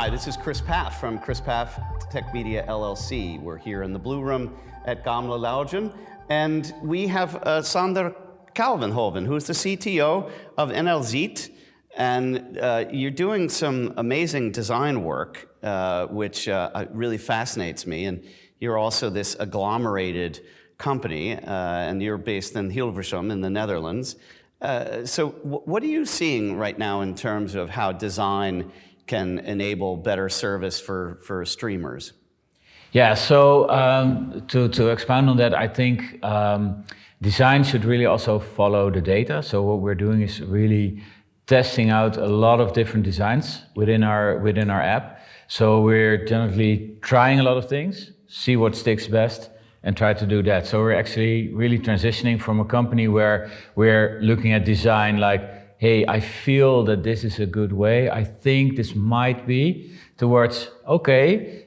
Hi, this is Chris Paff from Chris Paff Tech Media LLC. We're here in the Blue Room at Gamla Laugen, and we have Sander Kouwenhoven, who's the CTO of NLZIET, and you're doing some amazing design work, which really fascinates me, and you're also this agglomerated company, and you're based in Hilversum in the Netherlands. So what are you seeing right now in terms of how design can enable better service for streamers? Yeah, so to expound on that, I think design should really also follow the data. So what we're doing is really testing out a lot of different designs within our app. So we're generally trying a lot of things, see what sticks best, and try to do that. So we're actually really transitioning from a company where we're looking at design like, hey, I feel that this is a good way, I think this might be, towards, okay,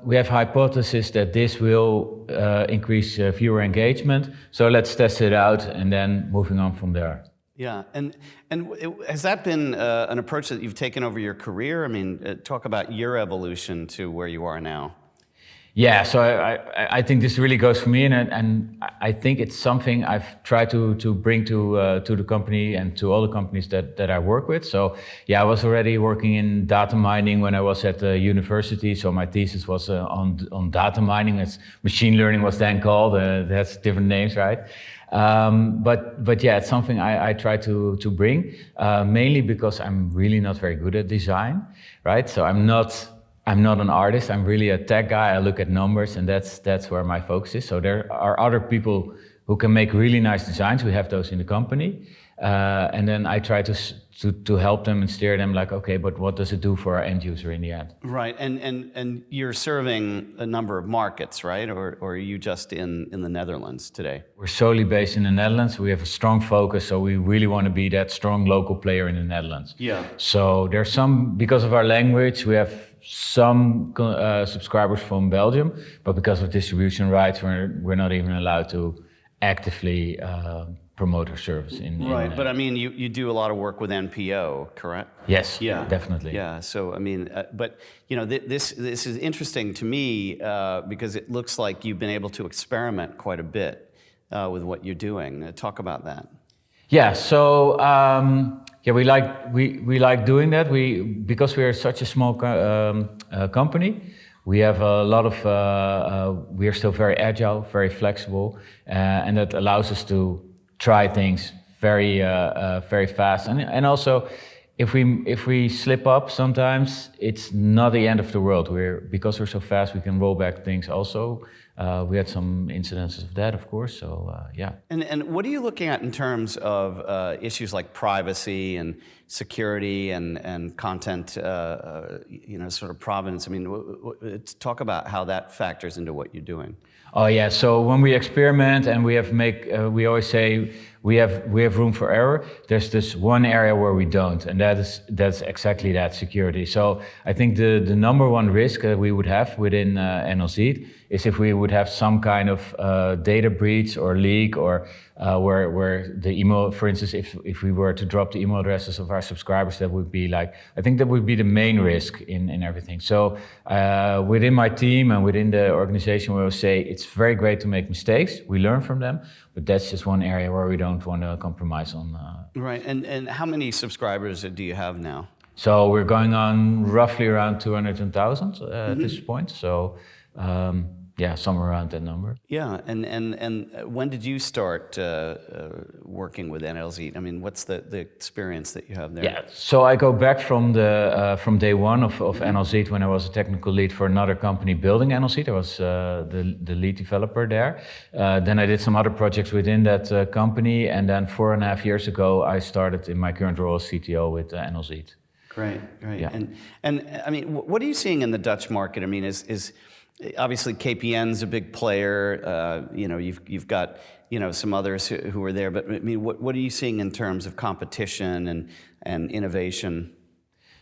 we have hypothesis that this will increase viewer engagement, so let's test it out, and then moving on from there. Yeah, and has that been an approach that you've taken over your career? I mean, talk about your evolution to where you are now. Yeah, so I think this really goes for me, and I think it's something I've tried to bring to the company and to all the companies that I work with. So yeah, I was already working in data mining when I was at the university. So my thesis was on data mining. As machine learning was then called. That's different names, right? But yeah, it's something I try to bring, mainly because I'm really not very good at design, right? So I'm not an artist, I'm really a tech guy. I look at numbers, and that's where my focus is. So there are other people who can make really nice designs. We have those in the company. And then I try to help them and steer them like, okay, but what does it do for our end user in the end? Right, and you're serving a number of markets, right? Or are you just in the Netherlands today? We're solely based in the Netherlands. We have a strong focus, so we really want to be that strong local player in the Netherlands. Yeah. So there's some, because of our language, we have some subscribers from Belgium, but because of distribution rights, we're not even allowed to actively promote our service Right, but I mean, you do a lot of work with NPO, correct? Yes, yeah, definitely. Yeah, so I mean, but you know, this is interesting to me because it looks like you've been able to experiment quite a bit with what you're doing. Talk about that. Yeah, so yeah, we like doing that. Because we are such a small company, we have a lot of. We are still very agile, very flexible, and that allows us to try things very fast. And also, if we slip up sometimes, it's not the end of the world. Because we're so fast, we can roll back things also. We had some incidences of that, of course, so yeah. And what are you looking at in terms of issues like privacy and security and content, you know, sort of provenance? I mean, talk about how that factors into what you're doing. Oh yeah, so when we experiment and we always say we have room for error. There's this one area where we don't, and that's exactly that, security. So I think the number one risk that we would have within NLZIET is if we would have some kind of data breach or leak, or where the email, for instance, if we were to drop the email addresses of our subscribers, that would be like, I think that would be the main risk in everything. So within my team and within the organization, we will say it's very great to make mistakes. We learn from them, but that's just one area where we don't want to compromise on. Right, and how many subscribers do you have now? So we're going on roughly around 200,000 at this point. So yeah, somewhere around that number. Yeah, and when did you start working with NLZIET? I mean, what's the experience that you have there? Yeah, so I go back from day one of NLZIET when I was a technical lead for another company building NLZIET. I was the lead developer there. Then I did some other projects within that company, and then 4.5 years ago I started in my current role as CTO with NLZIET. Great. Yeah. And I mean, what are you seeing in the Dutch market? I mean, is obviously KPN's a big player. You know, you've got some others who are there. But I mean, what are you seeing in terms of competition and innovation?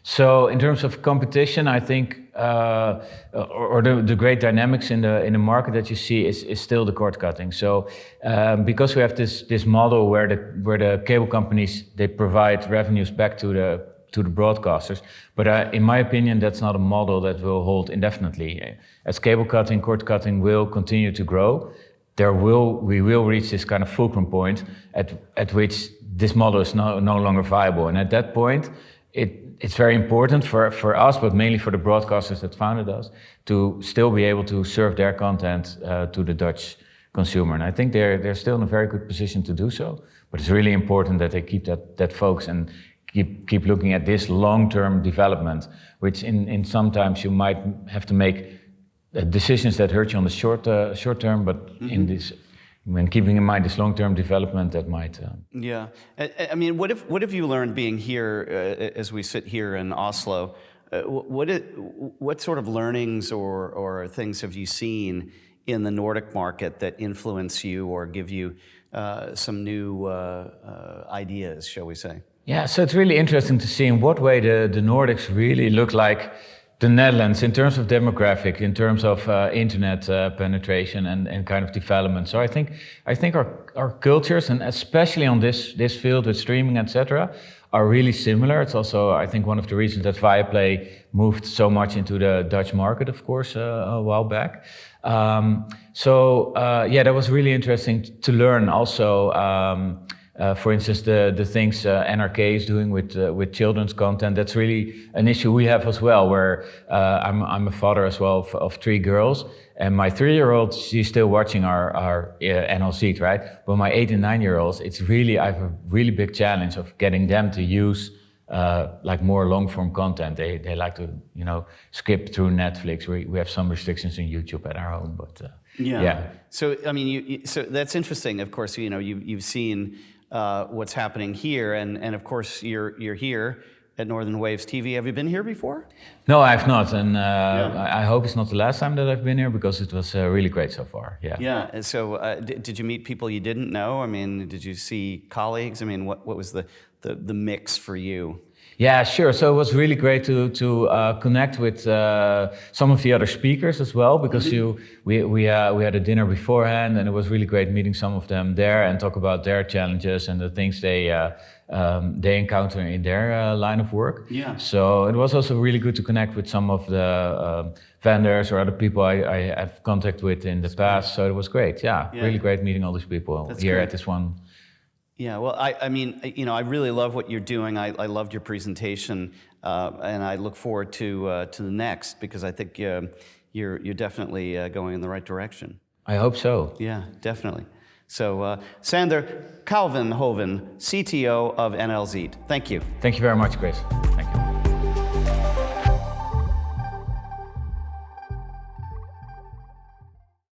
So in terms of competition, I think, or the great dynamics in the market that you see is still the cord cutting. So because we have this model where the cable companies, they provide revenues back to the to the broadcasters. But in my opinion, that's not a model that will hold indefinitely. As cable cutting, cord cutting will continue to grow, we will reach this kind of fulcrum point at which this model is no longer viable. And at that point, it's very important for us, but mainly for the broadcasters that founded us, to still be able to serve their content to the Dutch consumer. And I think they're still in a very good position to do so. But it's really important that they keep that focus and keep looking at this long-term development, which in sometimes you might have to make decisions that hurt you on the short term, but in this, when keeping in mind this long-term development, that might. Yeah, I mean, what have you learned being here as we sit here in Oslo? What sort of learnings or things have you seen in the Nordic market that influence you or give you some new ideas, shall we say? Yeah, so it's really interesting to see in what way the Nordics really look like the Netherlands in terms of demographic, in terms of internet penetration and kind of development. So I think our cultures, and especially on this field with streaming, etc., are really similar. It's also, I think, one of the reasons that Viaplay moved so much into the Dutch market, of course, a while back. Yeah, that was really interesting to learn also. For instance, the things NRK is doing with children's content, that's really an issue we have as well, where I'm a father as well of 3 girls, and my 3-year-old, she's still watching our NLZIET, right? But my 8 and 9-year-olds, I have a really big challenge of getting them to use like more long-form content. They like to, skip through Netflix. We have some restrictions on YouTube at our home, but yeah. So I mean, so that's interesting. Of course, you've seen what's happening here, and of course you're here at Northern Waves TV. Have you been here before? No, I have not, and I hope it's not the last time that I've been here, because it was really great so far. Yeah. Yeah. And so, did you meet people you didn't know? I mean, did you see colleagues? I mean, what was the mix for you? Yeah, sure. So it was really great to connect with some of the other speakers as well, because we had a dinner beforehand, and it was really great meeting some of them there and talk about their challenges and the things they encounter in their line of work. Yeah. So it was also really good to connect with some of the vendors or other people I have contact with in the past. So it was great. Yeah, really great meeting all these people here at this one. Yeah, well, I mean, I really love what you're doing. I loved your presentation, and I look forward to the next, because I think you're definitely going in the right direction. I hope so. Yeah, definitely. So, Sander Kouwenhoven, CTO of NLZIET. Thank you. Thank you very much, Chris.